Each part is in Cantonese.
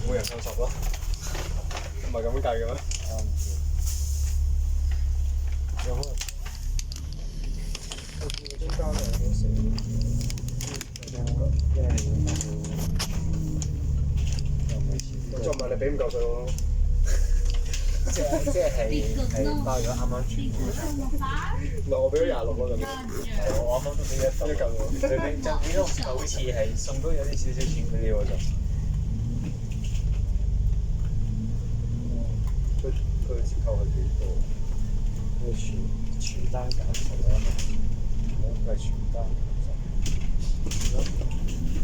每人放10咯，唔係咁樣計嘅咩？我唔知。有可能我見嗰張單係咁寫，因為要達到又唔係錢。再唔係你俾5嚿水我咯。係包咗啱啱全部。唔係我俾咗26咯咁。我啱啱都俾1嚿喎。最尾就變咗好似係送多咗啲少少錢俾你喎就。佢折扣係幾多？佢全單減10啦，佢係全單減10。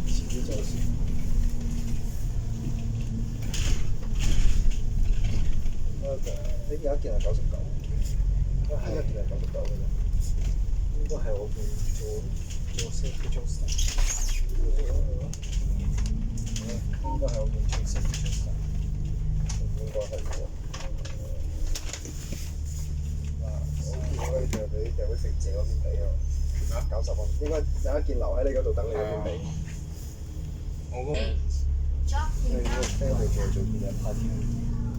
遲啲再算。你有一件係99，應該係一件係99嘅啫。應該係我做 safety job 應該係我做 safety job 應該係喎。我見到你仲有俾食姐嗰邊俾啊，90蚊。應該有一件留喺你嗰度等你嗰邊俾。我嗰個你個 friend 係做邊嘅 part time？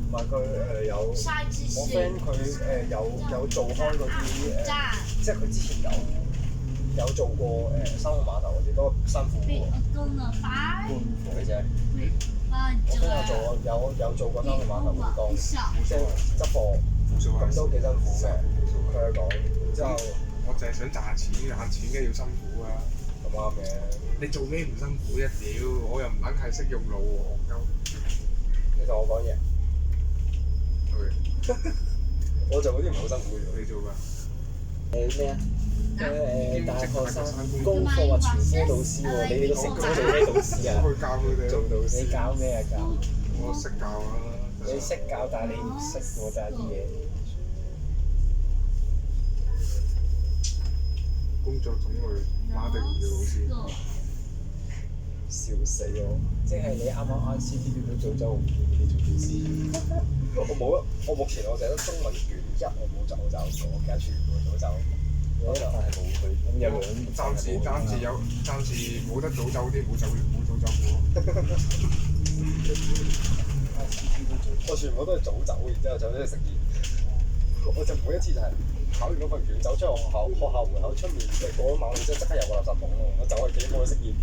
唔係佢有，我 friend 佢有做開嗰啲即係佢之前有做過3號碼頭嗰啲，都辛苦喎。搬貨嘅啫。我 friend 有做過3號碼頭嗰啲即係執貨，咁都幾辛苦嘅。佢係講，然之後我就係想賺錢，賺錢梗係要辛苦啊！咁啱嘅。你做咩唔辛苦啫？屌，我又唔撚係識用腦喎，戇鳩。你同我講嘢。對。我做嗰啲唔係好辛苦嘅。你做㗎？咩啊？大學生功課或傳科老師喎，你都識做咩老師啊？去教佢哋做導師。你教咩啊教？我識教啊。你識教，但係你唔識喎，但係啲嘢。工作種類馬定嘅老師。笑死我！即係你啱啱 ICT 都做咗，唔見你做導師。我冇啊！我目前我淨係得中文卷1，我冇走過，其他全部都走。有一塊係冇去，咁有兩暫時冇得早走啲，冇早走過。我全部都係早走，然之後走咗去食煙。我就每一次就係考完嗰份卷走出學校門口出面，過咗馬路之後即刻有個垃圾桶咯，我走去幾點去食煙。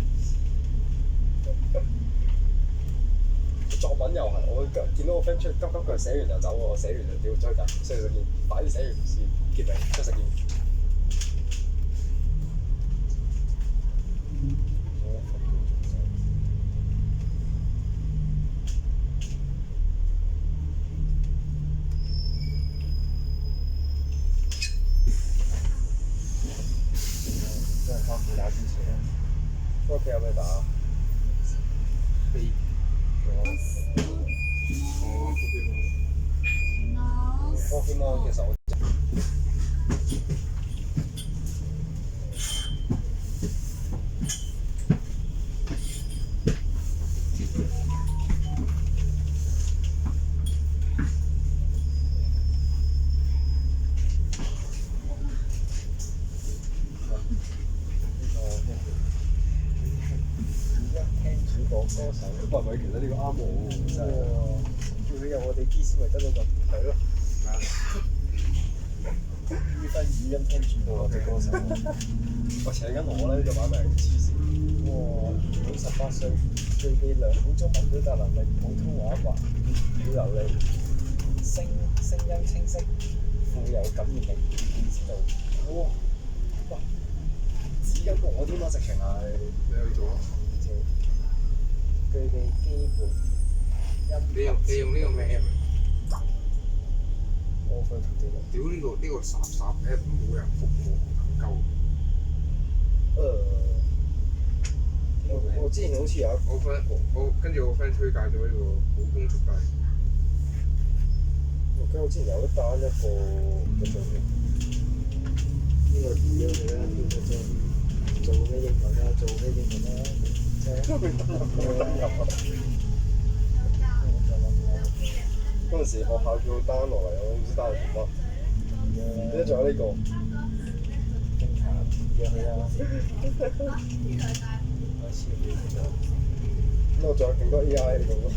作文又係，我見到個 friend 出急佢寫完就走喎，寫完就屌出去緊，出去食煙，快啲寫完先結尾出食煙。都係翻屋企打電視啦。翻屋企有咩打？飛。Pokemon 其實我聽主播歌手，唔係其實呢個啱我喎，真係。叫佢入我哋機先咪得到咁。係咯。呢份語音聽主播嘅歌手。我請緊我咧，呢個版名黐線。哇！滿18歲，具備良好中文表達能力，普通話華語流利，聲音清晰，富有感染力，意知道。哇！哇！指緊我添啊，直情係。你去做啊？具備基本音。你用呢個咩 app？我分同啲屌呢個垃圾 app 都冇人服我，夠。我之前好似有一個，我跟住我 friend 推介咗呢個普通速遞。我之前有得單一個嘅做嘅。呢個點樣嘅咧？呢個做咩英文啊？做咩英文啊？嗰陣時學校叫單落嚟，我唔知單係做乜。而家仲有呢個。經查約佢啦。開始了咗。我仲有勁多 AI 喺度咯。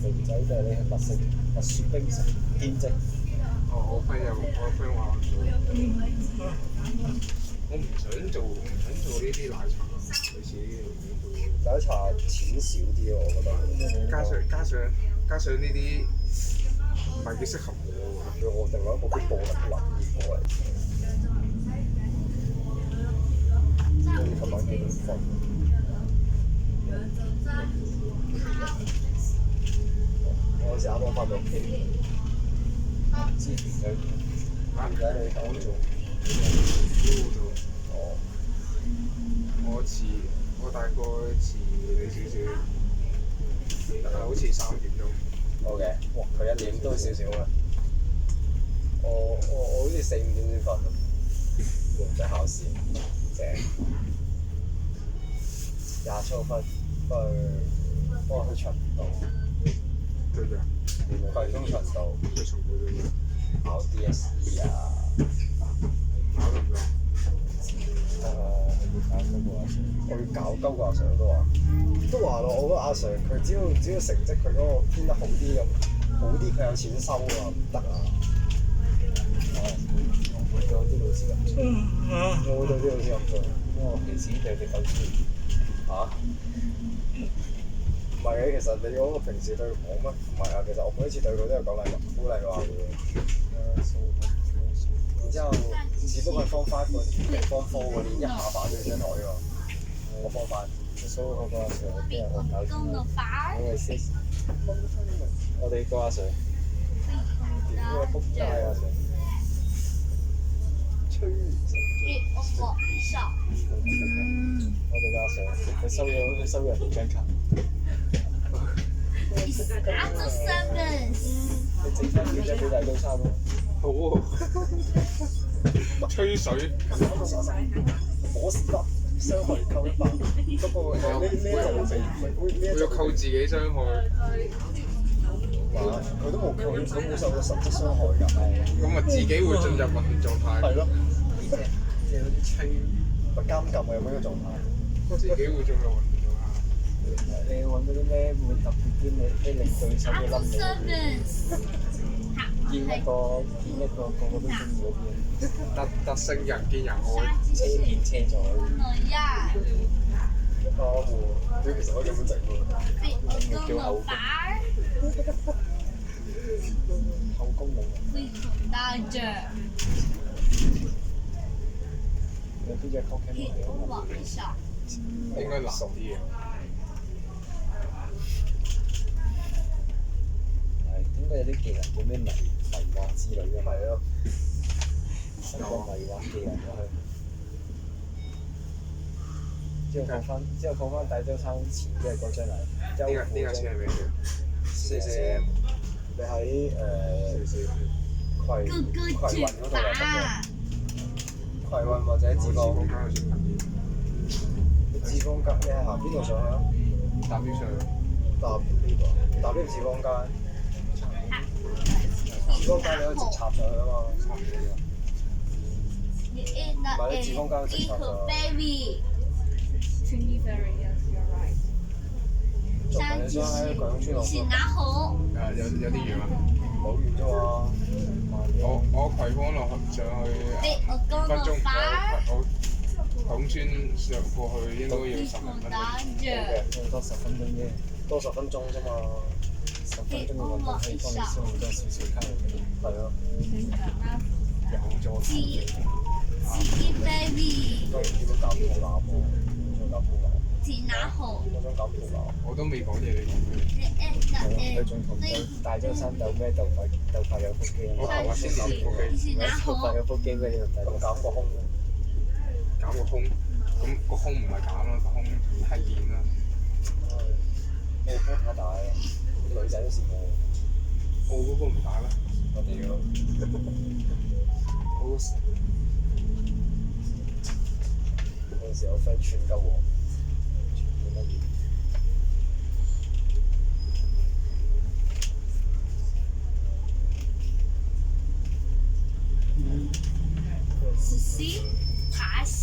肥仔就係你去密雪冰城兼職。我 friend 話我唔想做呢啲奶茶，類似呢啲奶茶錢少啲咯，我覺得。加上呢啲唔係幾適合我。叫我另外一個啲步能諗嘢過嚟。好似琴晚幾點瞓？我好似啱啱翻到屋企。之前佢而家你講做。哦。我大概遲你少少，好似3點鐘。好嘅，哇！佢1點都少少啦。我好似4、5點先瞓，唔使考試，正。27號翻去循道。對㗎。葵涌循道。佢從佢度考 DSE 啊！考得唔得？我要搞鳩個阿 Sir 都話咯，我覺得阿 Sir 佢只要成績佢嗰個編得好啲佢有錢收啊，唔得啊！我對啲老師咁做，我會對啲老師咁做，因為我平時對佢夠專。嚇？唔係嘅，其實你嗰個平時對我乜唔係啊？其實我每一次對佢都有講禮物，鼓勵佢話嘅。然之後，只不過係Form 5嗰年定Form 4嗰年一下擺咗張台喎。我Form 5。所以我個阿 Sir 邊有我搞掂啦。我哋個阿 Sir 點會仆街阿 Sir？吹唔成。我哋個阿 Sir 佢收咗人哋張卡。你整翻幾張俾大家參咯？好喎。吹水。我是得傷害扣100，不過呢佢要扣自己傷害。佢都冇扣，佢冇受到實質傷害㗎。咁咪自己會進入混亂狀態。係咯。即係嗰啲吹咪監禁嘅咁樣嘅狀態。自己會進入混亂狀態。你揾嗰啲咩會特別啲咩令對手會冧你？見一個個個都中意嗰啲。特性人見人愛，車見車載。佢其實可以咁樣整喎。叫後宮嚟嘅。有邊隻 Pokemon 應該難啲嘅。應該有啲技能叫咩迷惑之類嘅，係咯。有個迷惑技能落去。之後放翻大周餐前嘅嗰張嚟。呢架車係咩嘅？4cm。你喺葵運嗰度有得嘅。葵運或者志邦。志邦街，你係行邊度上去啊？搭 lift 上去。搭 lift 志邦街。志邦街你可以直插上去啊嘛。插唔到㗎。唔係你志邦街直插上去。仲係你想喺葵涌村落？有啲遠啊。冇遠啫嘛。我葵芳落上去5分鐘，我葵涌村上過去應該要10分鐘。多10分鐘啫，多10分鐘啫嘛。10分鐘嘅運動可以幫你消耗多少少卡路里。係咯。有助自己。當然見到減肚腩喎，想減肚腩。我想減肚腩。我都未講嘢，你講咩？佢仲同大周生鬥咩鬥快有腹肌啊！我頭先減腹肌，鬥快有腹肌咩？咁減個胸。減個胸，咁個胸唔係減啦，個胸係練啦。我波太大啦，女仔都試過。我嗰個唔大咩？我屌！嗰陣時我 friend 串鳩我，串乜嘢？壽司、扒絲。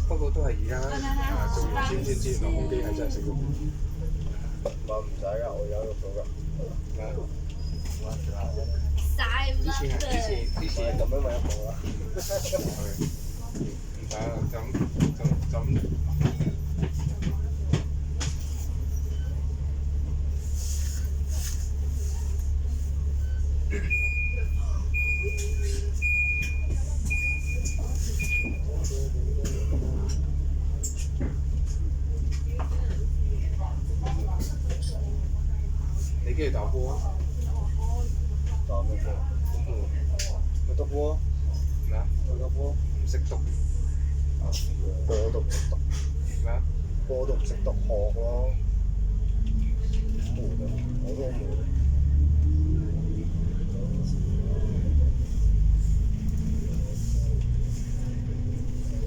不過都係而家做完先知原來空機係真係識喐。話唔使㗎，我而家喐到㗎。之前咁樣咪喐到啦。唔使啦，就你幾時打波啊？打咩波？去篤波。咩啊？去篤波。唔識篤。波都唔識篤。咩啊？波都唔識篤，學咯。悶啊！我都好悶。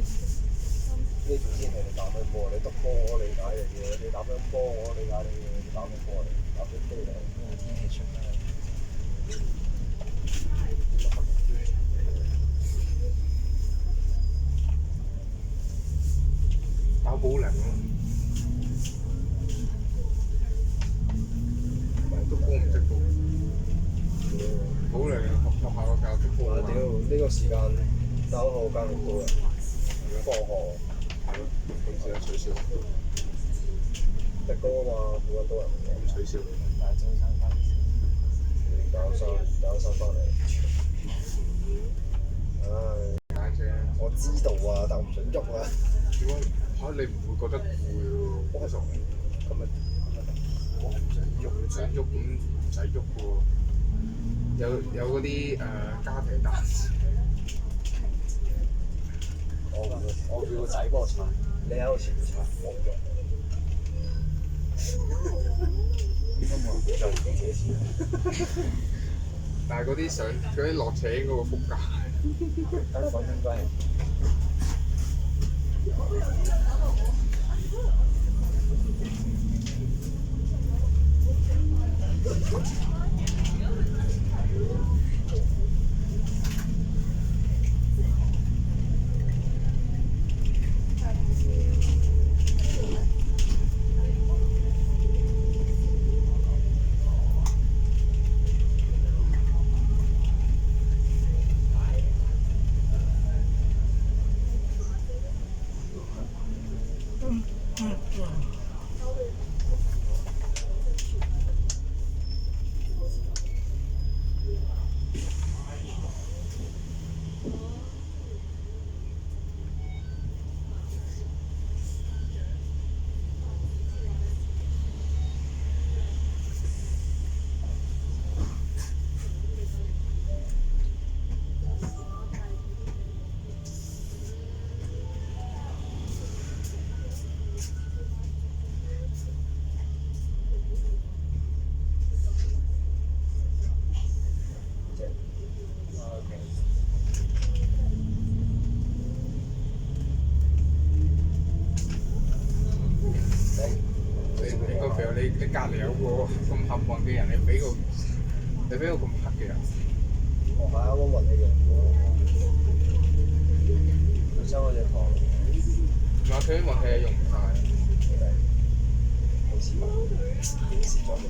呢種天氣你打咩波？你篤波我理解你嘅，你打乒乓波我理解你嘅，你打咩波你打飛機嚟？因為天氣出咩？打保齡咯，篤波唔識篤。保齡學校個教篤波。屌！呢個時間打學間咁多人，放學。係咯，平時有取消。迪哥啊嘛，附近多人嘅。取消。但係中山翻嚟先。打三翻嚟。唉，單車。我知道啊，但我唔想喐啊。點解嚇你唔會覺得攰喎？我係傻嘅。今日我係唔想喐咁唔使喐嘅喎。有嗰啲家庭單車。我叫個仔幫我踩，你喺度前面踩，我唔喐。應該冇人就自己錢。但係嗰啲落斜應該會仆街。等粉應該係。你隔離有個咁幸運嘅人，你俾個咁黑嘅人。我係啱啱運你用咗，佢收我隻糖。唔係佢啲運氣係用唔晒，好似話蝕咗嘅。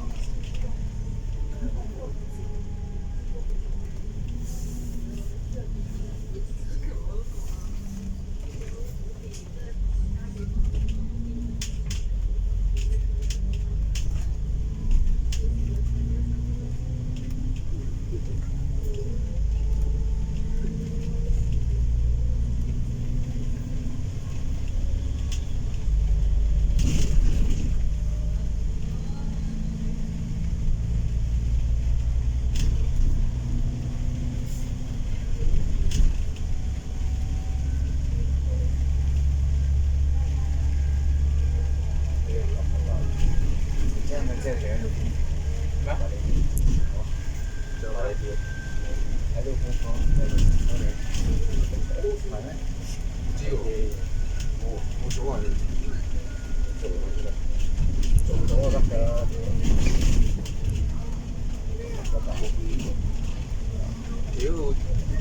屌，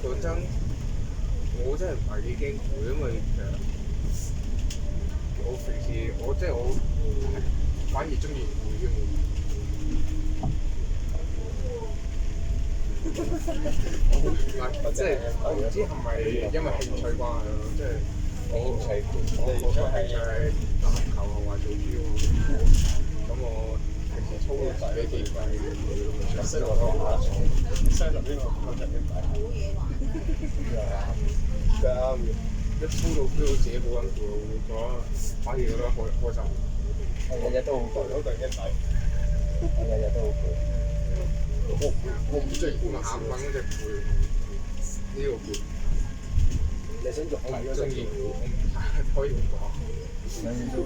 講真，我真係唔係幾驚攰，因為其實我平時我反而中意攰添喎。唔係，即係我唔知係咪因為興趣關係咯，即係我個興趣係打籃球同埋做 gym 咁我平時操自己幾快，識我都下重，相對呢個工作嘅大頭。啱嘅，一操到 feel 到自己好辛苦，我覺得反而覺得開心。我日日都好攰，好攰一米。我日日都好攰。我唔中意眼瞓嗰隻攰，呢個攰。你想肉體嗰中意攰，我唔可以咁講。兩樣都唔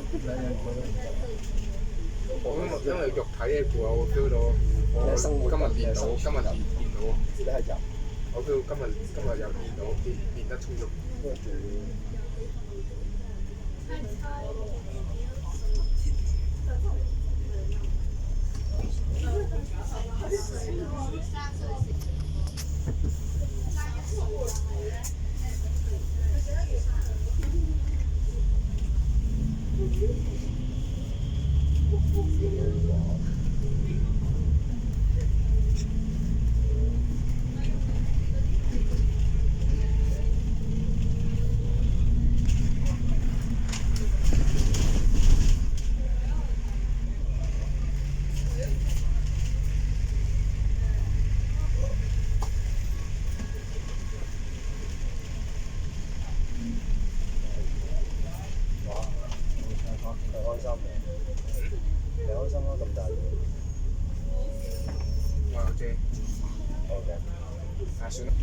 我因為肉體嘅攰，我 feel 到我今日練到，你係人，我 feel 今日又練到，練得充足。算啦。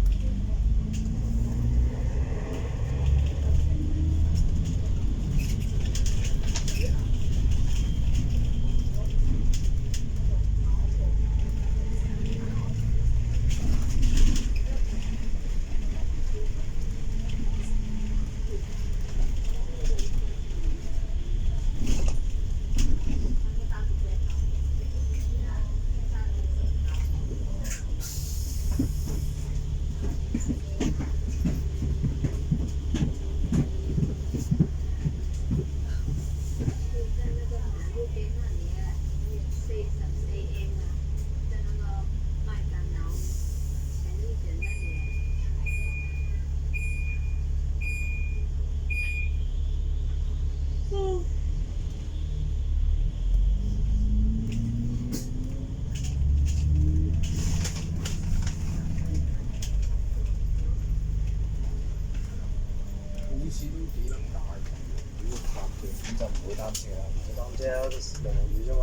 就唔會擔遮啦，擔遮啊，毛毛雨啫嘛，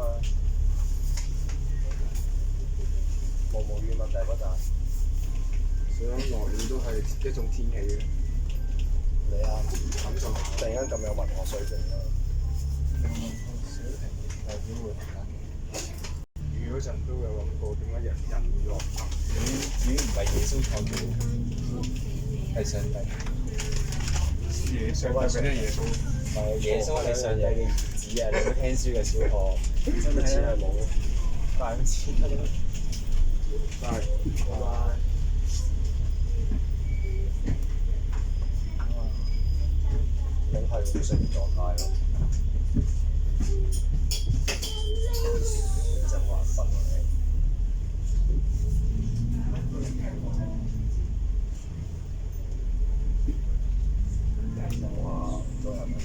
毛毛雨問題不大。想落雨都係一種天氣嘅。你啊，感受突然間咁有文學水平啊！水平代表會雨嗰陣都有諗過點解人會落雨？雨唔係耶穌創造，係上帝。上帝俾咗耶穌。耶穌係上帝嘅兒子啊！你有冇聽書嘅小學？真係係冇，大咁錢得啦。拜拜。梗係唔適應狀態咯。真係玩笨啊你！哇，都係咪？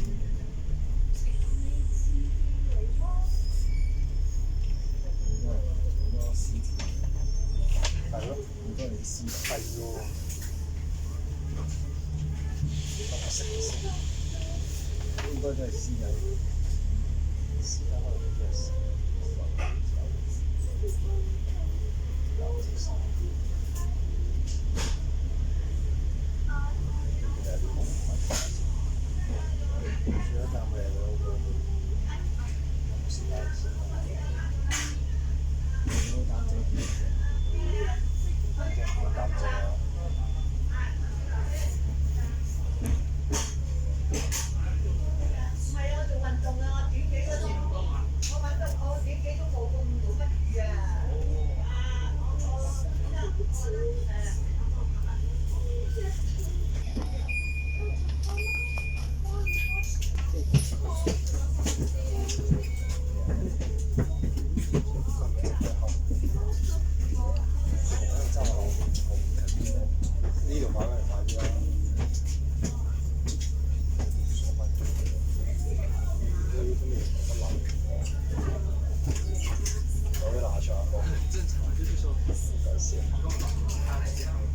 係咯，好多你師係喎。應該都係私人，私人可能都係私人。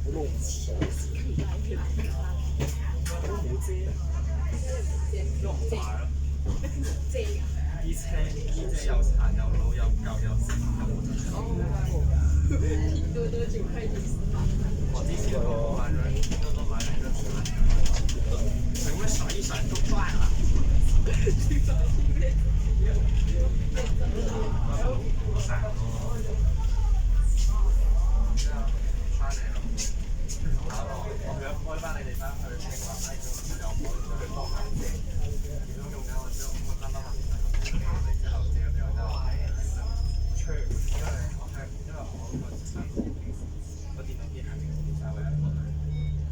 我都唔知啊，我都冇遮，因為唔大咯。啲車又殘又老又舊又剩，又冇得出。拼多多9塊錢4把。我之前我買咗拼多多買咗一個成咩閃一閃就壞了。我想開翻你哋翻去清華拉咗，又唔可以出去幫買嘢。如果用緊我之後，我單單話之後借咗俾我之後，我出去，因為我嗰個生活個電腦機下面就係一個類，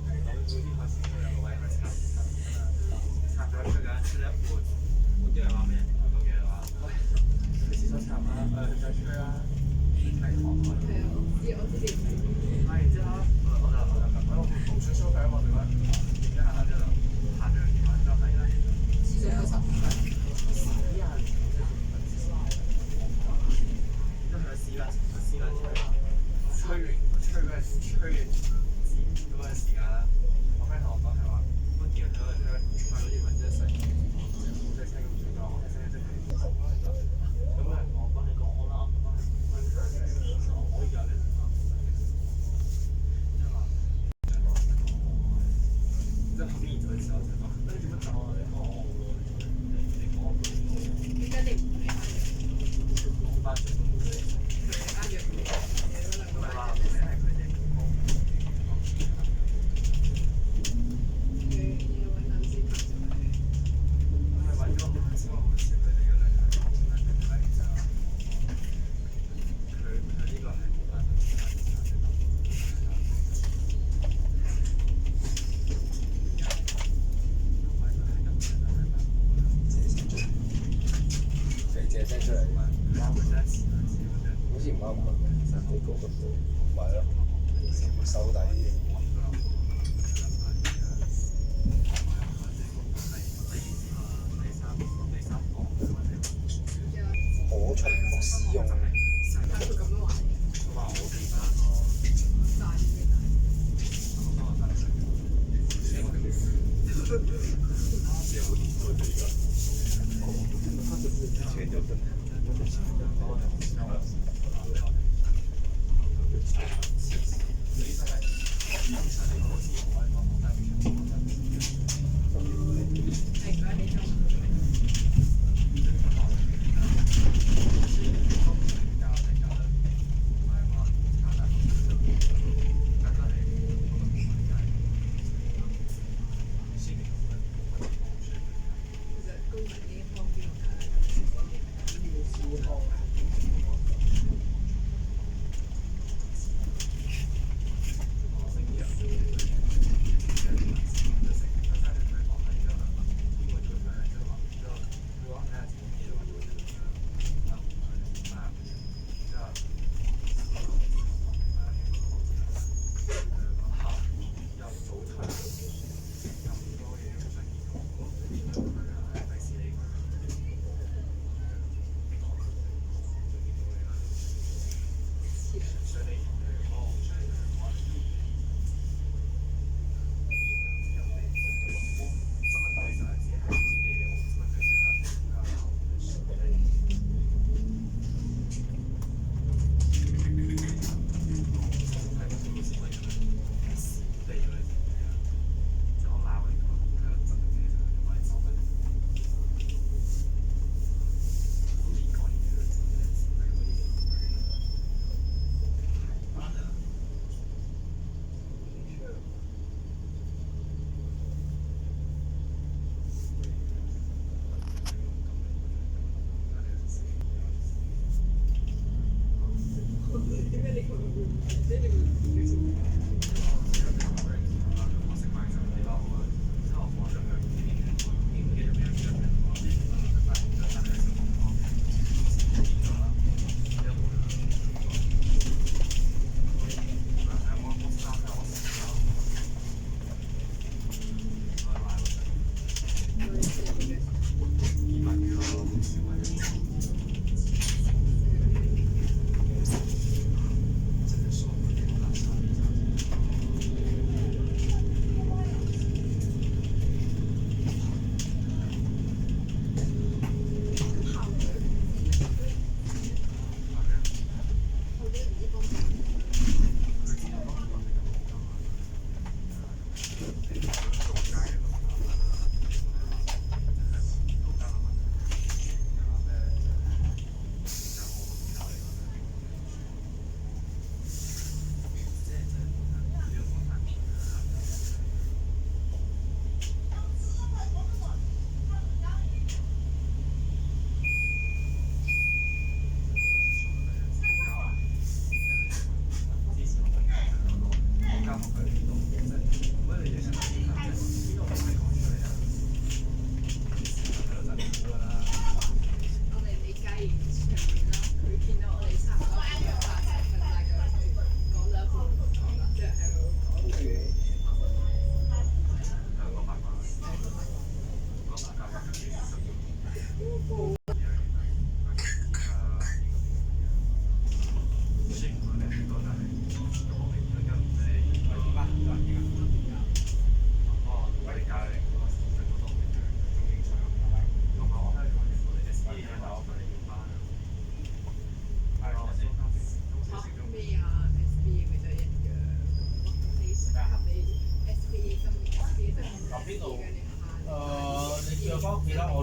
咁每天開始都有個位去插咗出㗎，出咗一半，咁啲人話咩？咁啲人話：喂，去廁所插啦，再吹啦，睇堂開。係啊，我知你。係之後，我唔想收費，我哋話點解下就下咗電話之後係啦，廁所有10塊。都係試啦，吹完嗰個時間啦，我 friend 同我講係話，嗰件佢好似揾咗成冇聲咁轉咗，冇聲即係咁有人同我講你講我啦，咁樣可以㗎你。即係後面就係時候就講，你點樣走啊？你講點解你唔係我發現都冇事。啱約你？唔係話名係佢哋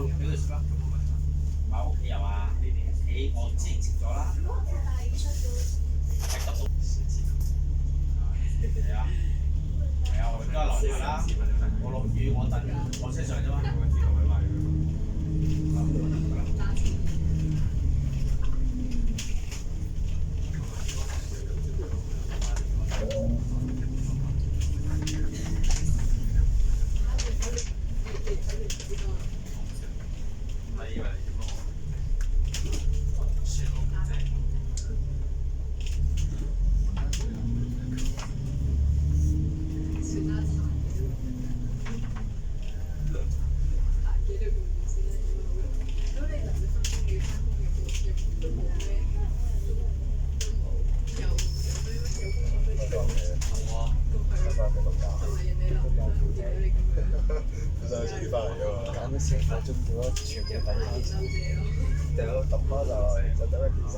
我錄俾佢先啦，咁冇問題。買屋企有啊，你我之前接咗啦，喺度係啊，係啊，我而家落嚟啦，我落雨我等我車上啫嘛。揀咗成個鐘做咗全部抌翻，掉抌翻就得一件衫。